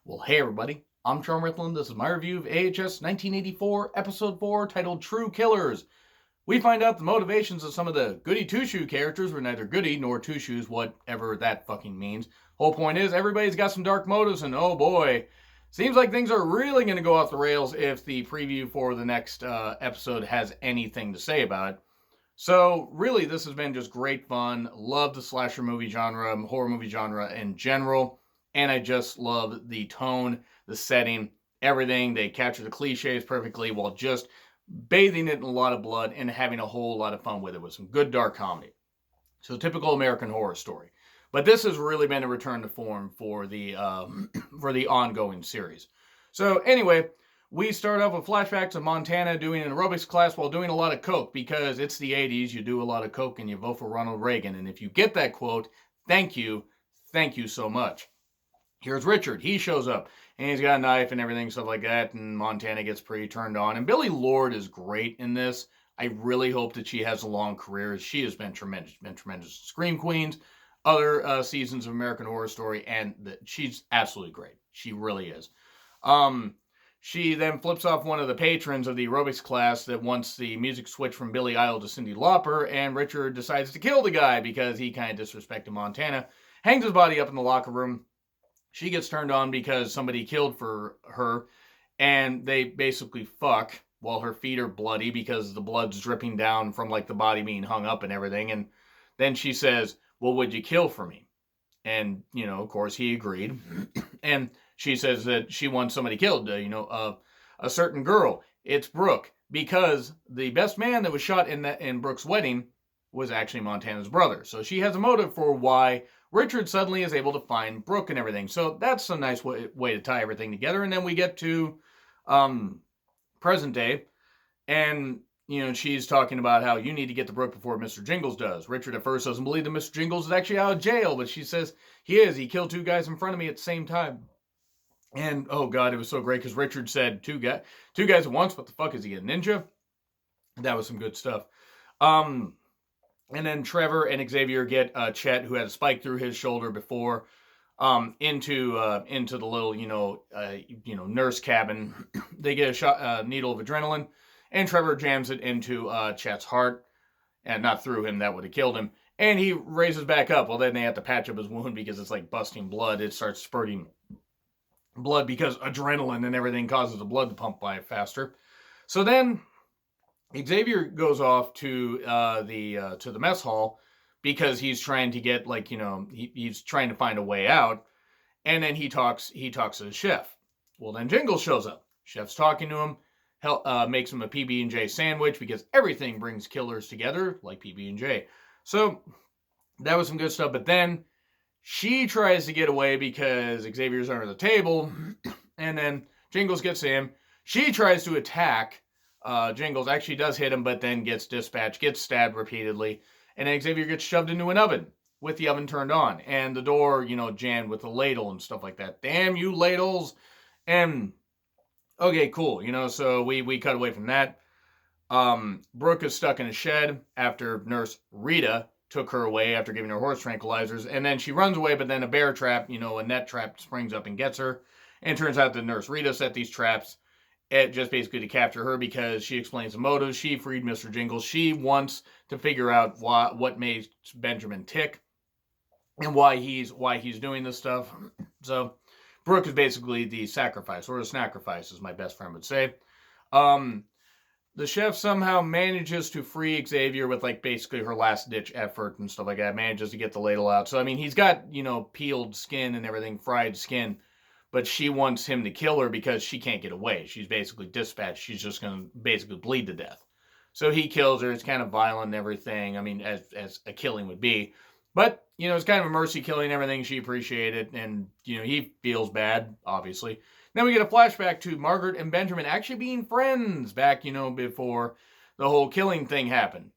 Well, hey everybody, I'm Sean Ritland. This is my review of AHS 1984, Episode 4, titled True Killers. We find out the motivations of some of the goody two-shoe characters were neither goody nor two-shoes, whatever that fucking means. Whole point is, everybody's got some dark motives, and oh boy, seems like things are really going to go off the rails if the preview for the next episode has anything to say about it. So, really, this has been just great fun. Love the slasher movie genre, horror movie genre in general. And I just love the tone, the setting, everything. They capture the cliches perfectly while just bathing it in a lot of blood and having a whole lot of fun with it with some good dark comedy. So, typical American Horror Story. But this has really been a return to form for the ongoing series. So, anyway, we start off with flashbacks of Montana doing an aerobics class while doing a lot of coke, because it's the 80s, you do a lot of coke and you vote for Ronald Reagan. And if you get that quote, thank you so much. Here's Richard. He shows up and he's got a knife and everything, stuff like that, and Montana gets pretty turned on. And Billie Lourd is great in this. I really hope that she has a long career. She has been tremendous. Scream Queens, other seasons of American Horror Story, and she's absolutely great. She really is. She then flips off one of the patrons of the aerobics class that wants the music switch from Billy Idol to Cyndi Lauper, and Richard decides to kill the guy because he kind of disrespected Montana, hangs his body up in the locker room. She gets turned on because somebody killed for her, and they basically fuck while her feet are bloody because the blood's dripping down from like the body being hung up and everything. And then she says, well, would you kill for me? And, of course he agreed. And she says that she wants somebody killed, a certain girl. It's Brooke, because the best man that was shot in Brooke's wedding was actually Montana's brother. So she has a motive for why Richard suddenly is able to find Brooke and everything. So that's a nice way to tie everything together. And then we get to present day, and she's talking about how you need to get to Brooke before Mr. Jingles does. Richard at first doesn't believe that Mr. Jingles is actually out of jail, but she says he is. He killed two guys in front of me at the same time. And oh god, it was so great because Richard said two guys at once. What the fuck, is he, a ninja? That was some good stuff. And then Trevor and Xavier get Chet, who had a spike through his shoulder before, into the little nurse cabin. They get a needle of adrenaline, and Trevor jams it into Chet's heart, and not through him. That would have killed him. And he raises back up. Well, then they have to patch up his wound because it's like busting blood. It starts spurting blood because adrenaline and everything causes the blood to pump by faster. So then Xavier goes off to the mess hall because he's trying to get he's trying to find a way out, and then he talks to the chef. Well, then Jingles shows up. Chef's talking to him, makes him a PB&J sandwich because everything brings killers together, like PB&J. So that was some good stuff. But then she tries to get away because Xavier's under the table, and then Jingles gets him. She tries to attack Jingles, actually does hit him, but then gets dispatched, gets stabbed repeatedly, and then Xavier gets shoved into an oven with the oven turned on, and the door, jammed with a ladle and stuff like that. Damn you ladles! And okay, cool, so we cut away from that. Brooke is stuck in a shed after Nurse Rita took her away after giving her horse tranquilizers, and then she runs away, but then a bear trap, a net trap, springs up and gets her, and it turns out that Nurse Rita set these traps just basically to capture her because she explains the motives. She freed Mr. Jingles. She wants to figure out what makes Benjamin tick and why he's doing this stuff. So Brooke is basically the sacrifice, or the snacrifice, as my best friend would say. The chef somehow manages to free Xavier with basically her last ditch effort and stuff like that. Manages to get the ladle out. So he's got peeled skin and everything, fried skin. But she wants him to kill her because she can't get away. She's basically dispatched. She's just going to basically bleed to death. So he kills her. It's kind of violent and everything. As a killing would be. But, it's kind of a mercy killing and everything. She appreciated it. And, he feels bad, obviously. Then we get a flashback to Margaret and Benjamin actually being friends back, before the whole killing thing happened.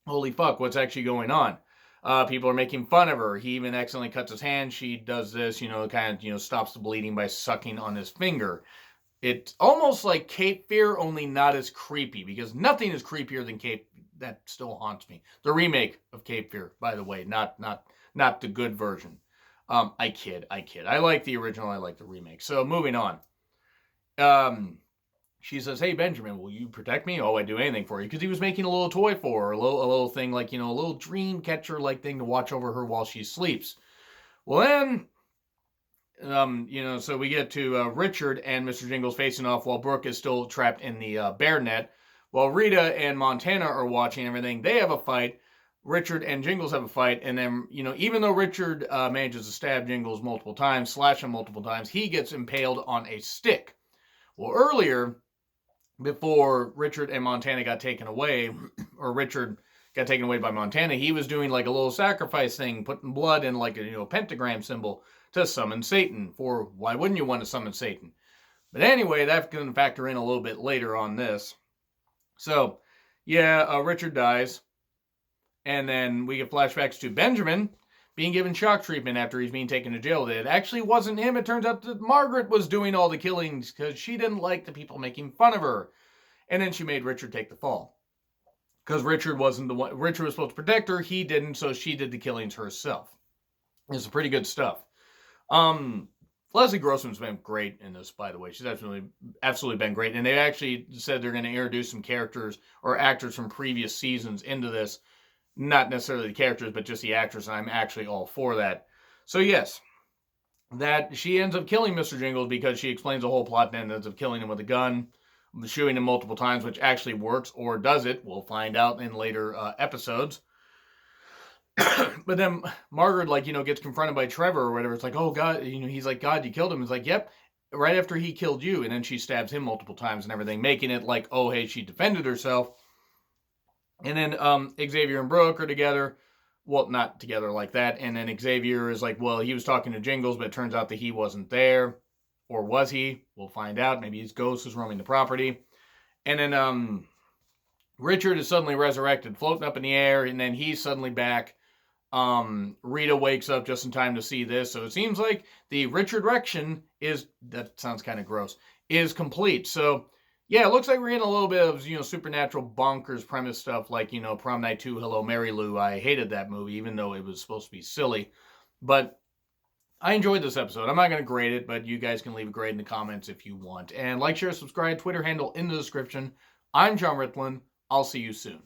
Holy fuck, what's actually going on? People are making fun of her. He even accidentally cuts his hand. She does this, stops the bleeding by sucking on his finger. It's almost like Cape Fear, only not as creepy, because nothing is creepier than Cape. That still haunts me. The remake of Cape Fear, by the way, not the good version. I kid. I like the original. I like the remake. So moving on. She says, "Hey Benjamin, will you protect me? Oh, I'd do anything for you." Because he was making a little toy for her, a little thing like, a little dream catcher like thing to watch over her while she sleeps. Well then, so we get to Richard and Mr. Jingles facing off while Brooke is still trapped in the bear net. While Rita and Montana are watching everything, they have a fight. Richard and Jingles have a fight, and then, even though Richard manages to stab Jingles multiple times, slash him multiple times, he gets impaled on a stick. Well, earlier, before Richard and Montana got taken away, or Richard got taken away by Montana, he was doing like a little sacrifice thing, putting blood in like a pentagram symbol to summon Satan. For why wouldn't you want to summon Satan? But anyway, that's going to factor in a little bit later on this. So, yeah, Richard dies. And then we get flashbacks to Benjamin being given shock treatment after he's being taken to jail. It actually wasn't him. It turns out that Margaret was doing all the killings because she didn't like the people making fun of her. And then she made Richard take the fall. Because Richard wasn't the one. Richard was supposed to protect her. He didn't, so she did the killings herself. It's pretty good stuff. Leslie Grossman's been great in this, by the way. She's absolutely been great. And they actually said they're going to introduce some characters or actors from previous seasons into this. Not necessarily the characters, but just the actors. And I'm actually all for that. So yes, that she ends up killing Mr. Jingles because she explains the whole plot and ends up killing him with a gun, shooting him multiple times, which actually works, or does it? We'll find out in later episodes. But then Margaret, gets confronted by Trevor or whatever. It's like, oh God, he's like, God, you killed him. It's like, yep, right after he killed you. And then she stabs him multiple times and everything, making it like, oh, hey, she defended herself. And then Xavier and Brooke are together. Well, not together like that. And then Xavier is like, well, he was talking to Jingles, but it turns out that he wasn't there. Or was he? We'll find out. Maybe his ghost is roaming the property. And then Richard is suddenly resurrected, floating up in the air, and then he's suddenly back. Rita wakes up just in time to see this. So it seems like the Richard-rection that sounds kind of gross, is complete. So, yeah, it looks like we're getting a little bit of, supernatural bonkers premise stuff like, Prom Night 2, Hello, Mary Lou. I hated that movie, even though it was supposed to be silly. But I enjoyed this episode. I'm not going to grade it, but you guys can leave a grade in the comments if you want. And like, share, subscribe, Twitter handle in the description. I'm John Ritlin. I'll see you soon.